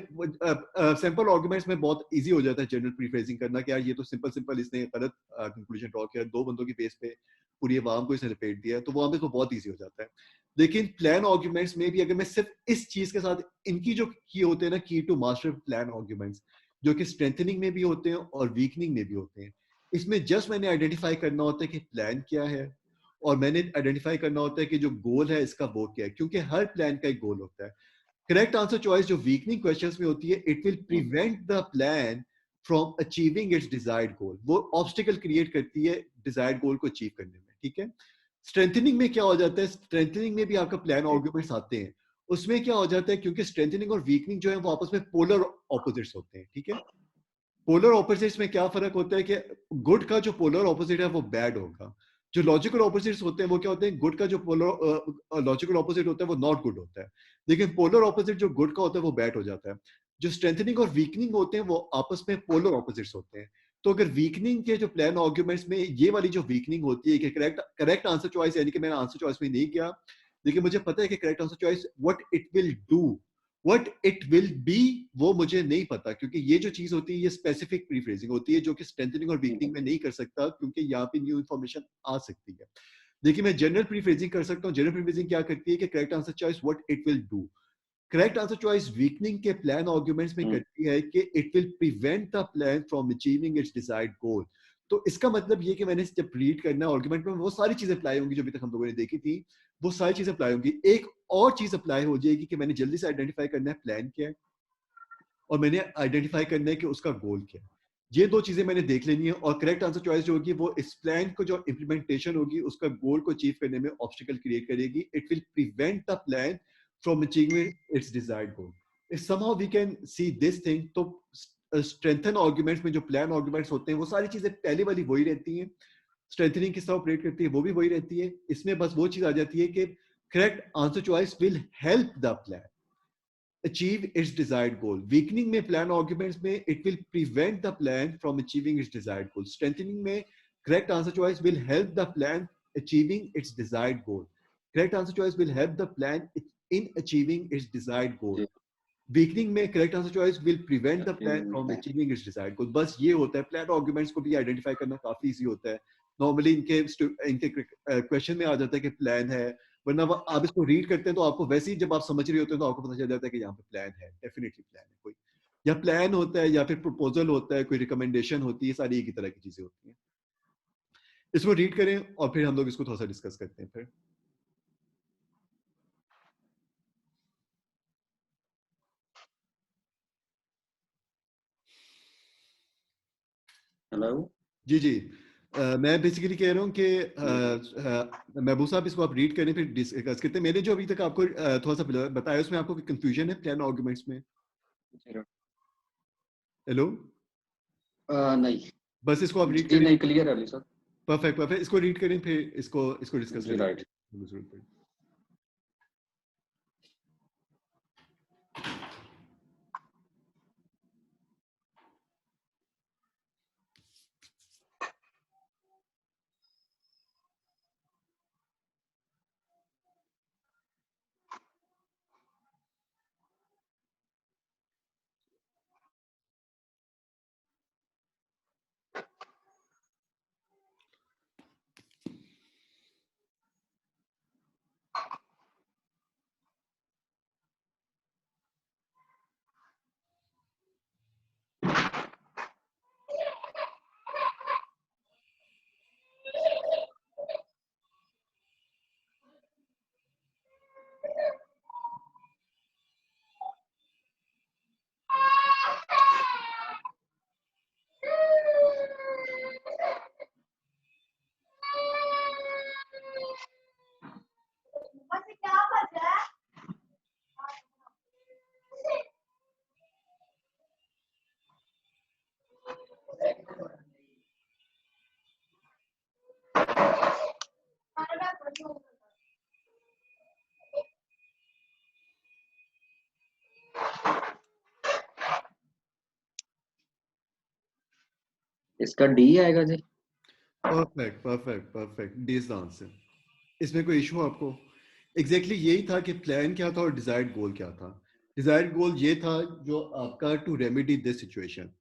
Speaker 1: सैंपल आर्गुमेंट्स में बहुत इजी हो जाता है जनरल प्रीफ्रेजिंग करना कि यार ये तो सिंपल सिंपल इसने गलत कंक्लूजन ड्रॉ किया, दो बंदों की बेस पे पूरी अवाम को इसने रिपीट दिया, तो वहां पे तो बहुत ईजी हो जाता है। लेकिन प्लान आर्गुमेंट्स में भी अगर मैं सिर्फ इस चीज के साथ, इनकी जो की होते हैं ना, की टू मास्टर प्लान आर्गुमेंट्स, जो कि स्ट्रेंथनिंग में भी होते हैं और वीकनिंग में भी होते हैं, इसमें जस्ट मैंने आइडेंटिफाई करना होता है कि प्लान क्या है, और मैंने आइडेंटिफाई करना होता है कि जो गोल है इसका वो क्या है, क्योंकि हर प्लान का एक गोल होता है। करेक्ट आंसर चॉइस जो वीकनिंग क्वेश्चंस में होती है, it will prevent the plan from achieving its desired goal. वो ऑब्स्टिकल क्रिएट करती है डिजायर्ड गोल को अचीव करने में, ठीक है। स्ट्रेंथनिंग में क्या हो जाता है, स्ट्रेंथनिंग में भी आपका प्लान आर्गुमेंट्स आते हैं। उसमें क्या हो जाता है, क्योंकि स्ट्रेंथनिंग और वीकनिंग जो है वो आपस में पोलर ऑपोजिट्स होते हैं, ठीक है। पोलर ऑपोजिट्स में क्या फर्क होता है कि गुड का जो पोलर ऑपोजिट है वो बैड होगा, जो लॉजिकल ऑपोजिट्स होते हैं वो क्या होते हैं, गुड का जो पोलर लॉजिकल ऑपोजिट होता है वो नॉट गुड होता है, लेकिन पोलर ऑपोजिट जो गुड का होता है वो बैड हो जाता है। जो स्ट्रेंथनिंग और वीकनिंग होते हैं वो आपस में पोलर ऑपोजिट्स होते हैं। तो अगर वीकनिंग के जो प्लान आर्ग्यूमेंट्स में ये वाली जो वीकनिंग होती है कि करेक्ट आंसर चॉइस, यानी कि मैंने आंसर चॉइस में नहीं किया, लेकिन मुझे पता है कि correct answer choice what it will do, what it will be, वो मुझे नहीं पता, क्योंकि ये जो चीज होती है ये स्पेसिफिक प्रीफ्रेजिंग होती है जो कि स्ट्रेंथनिंग और वीकनिंग में नहीं कर सकता, क्योंकि यहाँ पे न्यू इन्फॉर्मेशन आ सकती है। देखिए मैं जनरल प्रीफ्रेजिंग कर सकता हूँ। जनरल प्रीफ्रेजिंग क्या करती है कि correct answer choice what it will do. Correct answer choice weakening के प्लान आर्गुमेंट्स में करती है कि it will prevent the plan from achieving its desired goal. तो इसका मतलब ये कि मैंने जब रीड करना आर्गुमेंट में वो सारी चीजें अप्लाई होंगी जो अभी तक हम लोगों ने देखी थी, वो सारी चीजें अप्लाई होंगी। एक और चीज अप्लाई हो जाएगी कि मैंने जल्दी से आइडेंटिफाई करना है प्लान क्या है, और मैंने आइडेंटिफाई करना है कि उसका गोल क्या है। ये दो चीजें मैंने देख लेनी है, और करेक्ट आंसर चॉइस जो होगी वो इस प्लान को जो इम्प्लीमेंटेशन होगी उसका गोल को अचीव करने में ऑब्स्टिकल क्रिएट करेगी। It will prevent the plan from achieving its desired goal. If somehow we can see this thing, तो स्ट्रेंथन आर्गुमेंट्स में जो प्लान आर्गुमेंट्स होते हैं वो सारी चीजें पहले वाली वही रहती हैं। स्ट्रेंथनिंग किस तरह ऑपरेट करती है वो भी वही रहती है। इसमें बस वो चीज आ जाती है कि correct answer choice will help the plan achieve its desired goal. Weakening में plan arguments में it will prevent the plan from achieving its desired goal. Strengthening में correct answer choice will help the plan achieving its desired goal. Correct answer choice will help the plan in achieving its desired goal. Weakening में correct answer choice will prevent the plan from achieving its desired goal. बस ये होता है। plan arguments को भी identify करना काफी easy होता है। Normally इनके क्वेश्चन में आ जाता है कि plan है, वरना आप इसको रीड करते हैं तो आपको वैसे ही जब आप समझ रहे होते हैं तो आपको पता चल जाता है कि यहाँ पे प्लान है, डेफिनेटली प्लान है कोई, या प्लान होता है या फिर प्रपोजल होता है, कोई रिकमेंडेशन होती है, सारी एक ही तरह की चीजें होती हैं। इसको रीड करें और फिर हम लोग इसको थोड़ा सा डिस्कस करते हैं फिर।
Speaker 2: हेलो
Speaker 1: जी जी। मैं बेसिकली कह रहा हूँ कि महबूब साहब इसको आप रीड करें फिर डिस्कस करते हैं। मैंने जो अभी तक आपको थोड़ा सा बताया उसमें आपको कंफ्यूजन है प्लान आर्गुमेंट्स में? हेलो,
Speaker 2: नहीं
Speaker 1: बस इसको आप रीड
Speaker 2: जी
Speaker 1: करें।
Speaker 2: नहीं क्लियर है अली सर।
Speaker 1: परफेक्ट परफेक्ट, इसको रीड करें फिर इसको इसको डिस्कस
Speaker 2: जी राइट।
Speaker 1: करेंगे।
Speaker 2: इसका डी आएगा जी।
Speaker 1: Perfect perfect perfect, D is the answer. इसमें कोई इशू आपको? एग्जैक्टली यही था कि प्लान क्या था और डिजायर्ड गोल क्या था। डिजायर्ड गोल ये था जो आपका टू रेमेडी दिस सिचुएशन।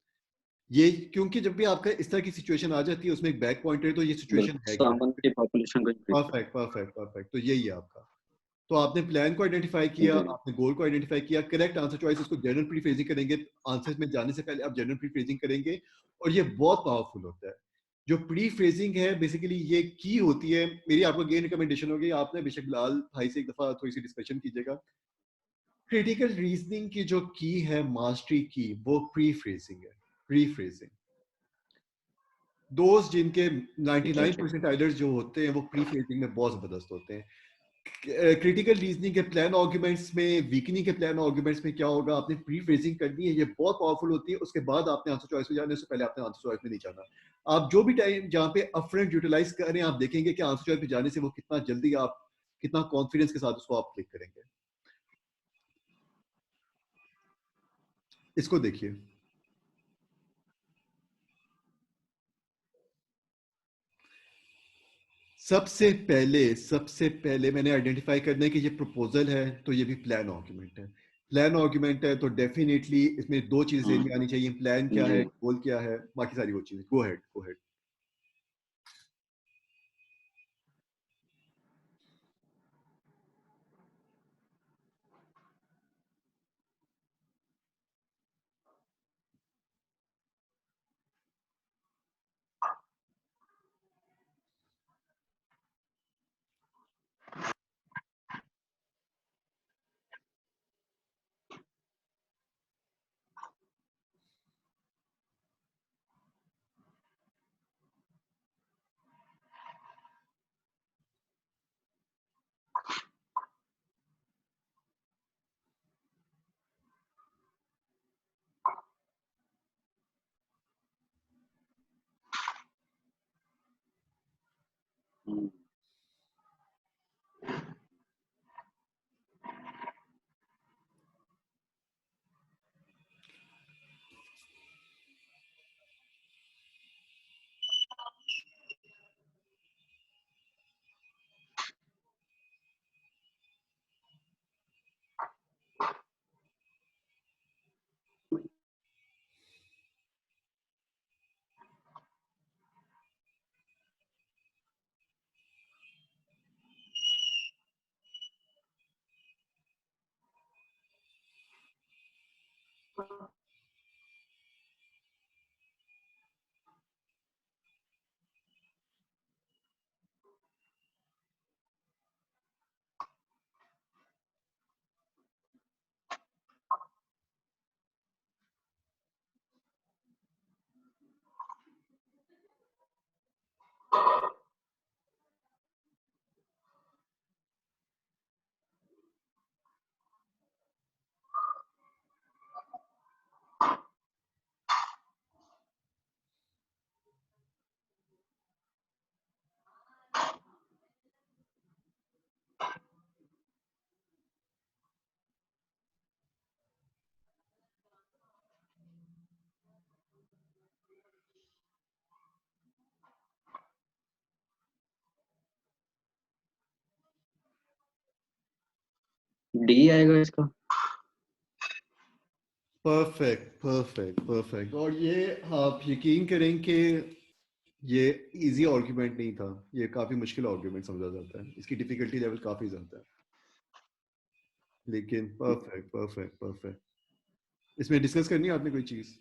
Speaker 1: ये क्योंकि जब भी आपका इस तरह की सिचुएशन आ जाती है उसमें एक बैक पॉइंटर है, तो ये सिचुएशन है क्या?
Speaker 2: सामान की पॉपुलेशन को इंक्रीज।
Speaker 1: परफेक्ट परफेक्ट परफेक्ट, तो यही है आपका। तो आपने प्लान को आइडेंटिफाई किया,
Speaker 2: जी
Speaker 1: आपने गोल को आइडेंटिफाई किया, करेक्ट आंसर चॉइस इसको जनरल प्रीफ्रेजिंग करेंगे। आंसर में जाने से पहले आप जनरल प्रीफ्रेजिंग करेंगे, और ये बहुत पावरफुल होता है। जो प्री फ्रेजिंग है बेसिकली ये की होती है। मेरी आपको अगेन रिकमेंडेशन होगी, आपने बेशक लाल भाई से एक दफा थोड़ी सी डिस्कशन कीजिएगा। क्रिटिकल रीजनिंग की जो की है, मास्टरी की, वो प्री फ्रेजिंग है। प्री फ्रेजिंग, दोस्त जिनके
Speaker 2: जी जी
Speaker 1: 99% आइलर्स जो होते हैं वो प्री फ्रेजिंग में बहुत जबरदस्त होते हैं। क्रिटिकल रीजनिंग के प्लान आर्गुमेंट्स में, वीकनिंग के प्लान आर्गुमेंट्स में क्या होगा, आपने प्री फ्रेजिंग करनी है, ये बहुत पावरफुल होती है। उसके बाद आपने आंसर चॉइस में जाना है, उससे पहले आपने आंसर चॉइस में नहीं जाना। आप जो भी टाइम जहाँ पे अपफ्रंट यूटिलाइज करें, आप देखेंगे कि आंसर चॉइस में जाने से वो कितना जल्दी, आप कितना कॉन्फिडेंस के साथ उसको आप क्लिक करेंगे। इसको देखिए, सबसे पहले मैंने आइडेंटिफाई करना है कि ये प्रपोजल है, तो ये भी प्लान आर्गुमेंट है। प्लान आर्गुमेंट है तो डेफिनेटली इसमें दो चीजें में आनी चाहिए, प्लान क्या है,
Speaker 2: जी।
Speaker 1: गोल क्या है, बाकी सारी वो चीजें। गो हेड, गो हेड।
Speaker 2: हम्म, डी आएगा इसका।
Speaker 1: Perfect, perfect, perfect. और ये आप यकीन करें कि ये इजी आर्गुमेंट नहीं था, ये काफी मुश्किल आर्गुमेंट समझा जाता है, इसकी डिफिकल्टी लेवल काफी ज्यादा है, लेकिन परफेक्ट, परफेक्ट, परफेक्ट। इसमें डिस्कस करनी है आपने कोई चीज?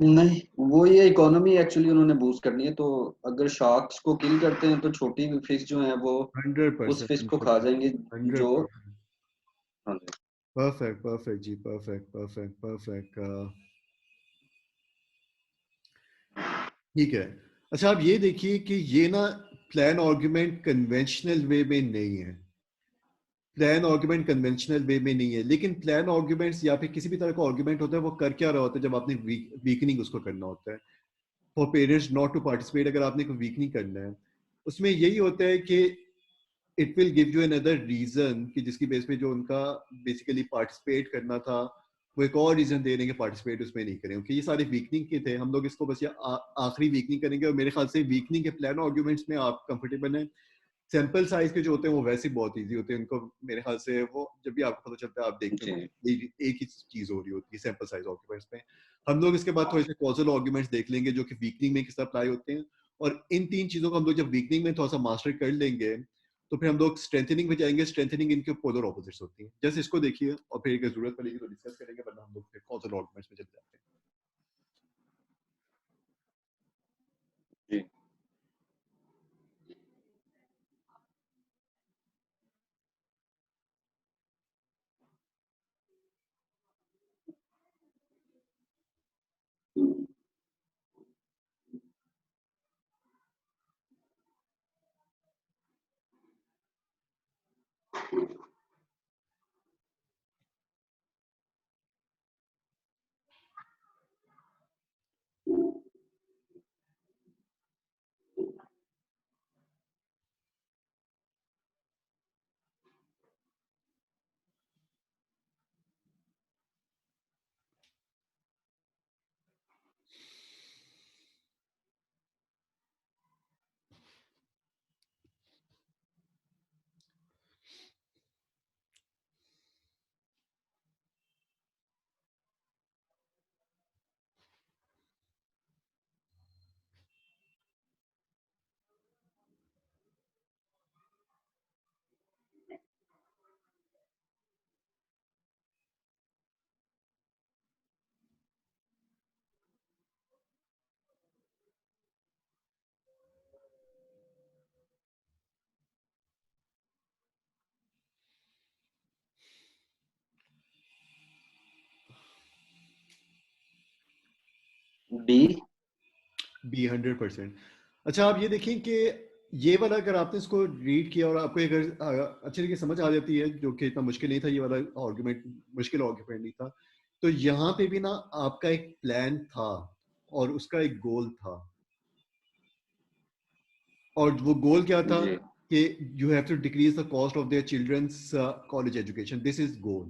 Speaker 2: नहीं, वो ये इकोनॉमी एक्चुअली उन्होंने बूस्ट करनी है, तो अगर शार्क्स को किल करते हैं तो छोटी फिश जो है वो
Speaker 1: हंड्रेड
Speaker 2: उस
Speaker 1: परसेंट
Speaker 2: फिश को खा
Speaker 1: 100%,
Speaker 2: जाएंगे।
Speaker 1: हंड्रेड
Speaker 2: जो
Speaker 1: परसेंट
Speaker 2: हाँ जी।
Speaker 1: परफेक्ट, परफेक्ट जी, परफेक्ट, परफेक्ट, परफेक्ट। ठीक है। अच्छा, आप ये देखिए कि ये ना प्लान आर्गुमेंट कन्वेंशनल वे में नहीं है, प्लान आर्गुमेंट कन्वेंशनल वे में नहीं है, लेकिन प्लान आर्गुमेंट्स या फिर किसी भी तरह का आर्गुमेंट होता है, वो कर क्या रहा होता है जब आपने वीकनिंग उसको करना होता है, for parents not to participate, अगर आपने कोई वीकनिंग करना है, उसमें यही होता है कि it will give you another reason कि जिसकी बेस पे जो उनका बेसिकली पार्टिसिपेट करना था, वो एक और रीजन दे रहे हैं कि पार्टिसिपेट उसमें नहीं करें, क्योंकि ये सारे वीकनिंग के थे। हम लोग इसको बस ये आखिरी वीकनिंग करेंगे, और मेरे ख्याल से वीकनिंग के प्लान आर्गुमेंट्स में आप कंफर्टेबल हैं। सैंपल साइज के जो होते हैं वो वैसे ही बहुत इजी होते हैं, उनको मेरे ख्याल से वो जब भी आपको पता चलता है आप देखते हो
Speaker 2: जी।
Speaker 1: एक ही चीज हो रही होती है सैंपल साइज आर्गुमेंट्स में। हम लोग इसके बाद थोड़े से कॉजल आर्गुमेंट्स देख लेंगे जो कि वीकनिंग में किस तरह अप्लाई होते हैं, और इन तीन चीजों को हम लोग जब वीकनिंग में थोड़ा सा मास्टर कर लेंगे, तो फिर हम लोग स्ट्रेंथनिंग में जाएंगे। स्ट्रेंथनिंग इनके पोलर ऑपोजिट्स होती है। जैसे इसको देखिए, और फिर अगर जरूरत पड़ेगी तो डिस्कस करेंगे, वरना हम लोग फिर कॉजल आर्गुमेंट्स में चले जाते हैं।
Speaker 2: जी। बी।
Speaker 1: बी 100%। अच्छा, आप ये देखें कि ये वाला अगर आपने इसको रीड किया और आपको अगर अच्छे तरीके से समझ आ जाती है, जो कि इतना मुश्किल नहीं था, ये वाला आर्गुमेंट मुश्किल आर्गुमेंट नहीं था, तो यहाँ पे भी ना आपका एक प्लान था और उसका एक गोल था, और वो गोल क्या था
Speaker 2: जी
Speaker 1: कि you have to decrease the cost of their children's college education, this is goal.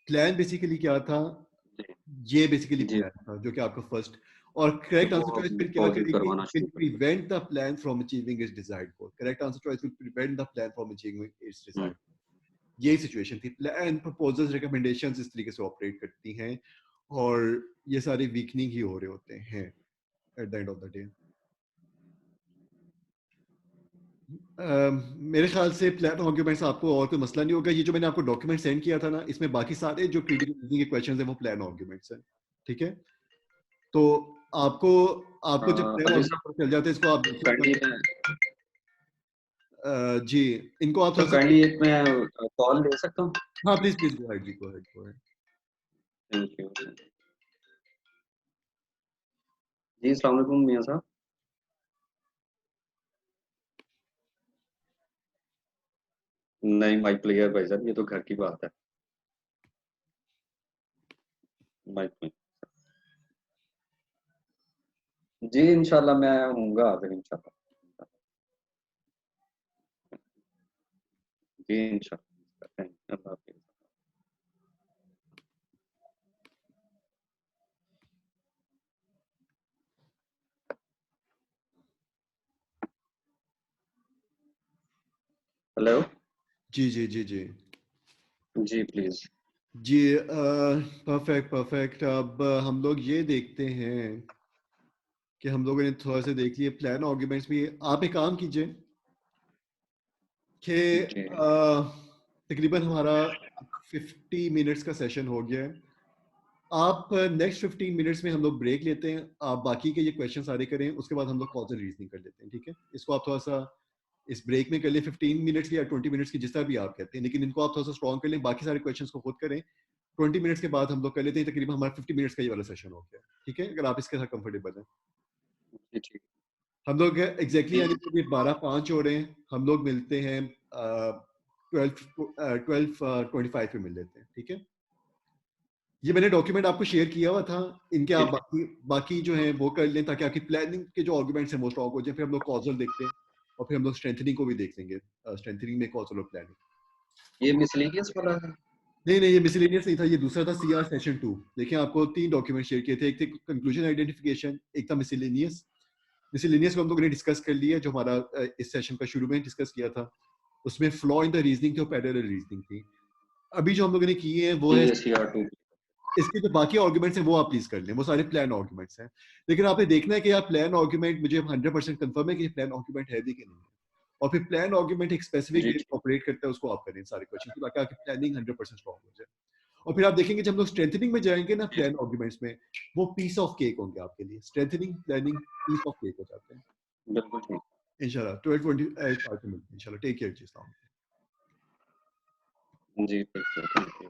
Speaker 1: Plan basically क्या था,
Speaker 2: जी
Speaker 1: ये बेसिकली
Speaker 2: जी।
Speaker 1: प्लान था जो कि आपका फर्स्ट, और करेक्ट
Speaker 2: वो
Speaker 1: आंसर चॉइस फिर क्या
Speaker 2: डिपॉजिट
Speaker 1: करेगी,
Speaker 2: करवाना
Speaker 1: विल
Speaker 2: शुरू कर दिया।
Speaker 1: Prevent the plan from achieving its desired goal, correct answer choice will prevent the plan from achieving it's
Speaker 2: hmm.
Speaker 1: Desired. यही सिचुएशन थी। प्लान, प्रपोजल्स, रिकमेंडेशंस इस तरीके से ऑपरेट करती हैं, और ये सारे वीकनिंग ही हो रहे होते हैं at the end of the day. मेरे ख्याल से प्लान आर्ग्यूमेंट्स आपको और कोई मसला नहीं होगा। ये जो मैंने आपको डॉक्यूमेंट सेंड किया था ना, इसमें बाकी सारे जो क्रिटिकल रीजनिंग के क्वेश्चंस हैं वो प्लान आर्ग्यूमेंट्स हैं, ठीक है? तो आपको आपको जब प्लान
Speaker 2: अली
Speaker 1: आर्ग्यूमेंट चल जाते हैं, इसको आप
Speaker 2: साहब काइंडली मैं
Speaker 1: जी, इनको आप थोड़ा सा,
Speaker 2: काइंडली एक मैं कॉल ले सकता हूँ?
Speaker 1: हाँ प्लीज प्लीज गो अहेड जी, go ahead, go ahead.
Speaker 2: Thank you जी। अस्सलाम वालेकुम मियां साहब। नहीं माइक क्लियर भाई साहब, ये तो घर की बात है। माइक में जी इंशाल्लाह मैं हूँगा हाजिर इंशाल्लाह। जी इंशाल्लाह, थैंक यू, अल्लाह हाफिज़। हेलो।
Speaker 1: जी जी जी जी
Speaker 2: जी प्लीज।
Speaker 1: जी, परफेक्ट परफेक्ट। अब हम लोग ये देखते हैं कि हम लोगों ने थोड़ा सा देख लिए प्लान आर्ग्यूमेंट्स भी। आप एक काम कीजिए कि
Speaker 2: जी
Speaker 1: तकरीबन हमारा 50 मिनट्स का सेशन हो गया है। आप नेक्स्ट 15 मिनट्स में हम लोग ब्रेक लेते हैं, आप बाकी के ये क्वेश्चन सारे करें, उसके बाद हम लोग कॉजल रीजनिंग कर लेते हैं, ठीक है? इसको आप थोड़ा सा इस ब्रेक में कर लें, 15 मिनट्स की या 20 मिनट्स की, जिस तरह भी आप कहते हैं, लेकिन इनको आप थोड़ा सा स्ट्रॉन्ग कर लें, बाकी सारे क्वेश्चंस को खुद करें। 20 मिनट्स के बाद हम लोग कर लेते हैं, तकरीबन हमारा 50 मिनट्स का ये वाला सेशन हो गया, ठीक है? अगर आप इसके साथ कंफर्टेबल हैं।
Speaker 2: जी ठीक।
Speaker 1: हम लोग एग्जैक्टली यानी कि 12:05 हो रहे हैं, हम लोग मिलते हैं 12:25 पे मिल लेते हैं, ठीक है? ये मैंने डॉक्यूमेंट आपको शेयर किया हुआ था, इनके आप
Speaker 2: ठीक है।
Speaker 1: बाकी बाकी जो है वो कर लें, ताकि आपकी प्लानिंग के जो आर्गुमेंट्स हैं वो स्ट्रॉन्ग हो जाए। फिर हम लोग कॉजल देखते हैं, और फिर हम लोग स्ट्रेंथनिंग को भी देख लेंगे, स्ट्रेंथनिंग में कॉजल और प्लानिंग।
Speaker 2: ये मिसलेनियस वाला है?
Speaker 1: नहीं नहीं, ये मिसलेनियस नहीं था, ये दूसरा था, सीआर सेशन 2। देखिए, आपको 3 डॉक्यूमेंट शेयर किए थे, एक थे कंक्लूजन आइडेंटिफिकेशन, एक था मिसलेनियस। मिसलेनियस को हम लोगों ने डिस्कस कर लिया, जो हमारा इस सेशन का शुरू में डिस्कस किया था। उसमें फ्लॉ इन द रीजनिंग थी और पैरेलल रीजनिंग थी। अभी जो हम लोगों ने किए हैं वो है,
Speaker 2: CACR2।
Speaker 1: इसके जो बाकी आर्गुमेंट्स हैं वो आप प्लीज कर लें, वो सारे प्लान आर्गुमेंट्स हैं। लेकिन आपने देखना है कि यार प्लान आर्गुमेंट, मुझे 100% कंफर्म है कि प्लान आर्गुमेंट है भी कि नहीं है, और फिर प्लान आर्गुमेंट एक स्पेसिफिक
Speaker 2: जी
Speaker 1: वे
Speaker 2: ठीक।
Speaker 1: ऑपरेट करता है, उसको आप करें सारे क्वेश्चन, ताकि आपकी प्लानिंग 100% स्ट्रॉन्ग हो जाए। और फिर आप देखेंगे जब हम लोग स्ट्रेंथनिंग में जाएंगे ना
Speaker 2: जी
Speaker 1: प्लान आर्गुमेंट्स में, वो पीस ऑफ केक होंगे आपके लिए। Strengthening, planning, piece of cake हो जाते हैं।
Speaker 2: बिल्कुल ठीक।
Speaker 1: इंशाल्लाह 12:25 पे मिलते हैं इंशाल्लाह। टेक केयर जी, अस्सलाम वालेकुम।
Speaker 2: जी ठीक है, थैंक यू।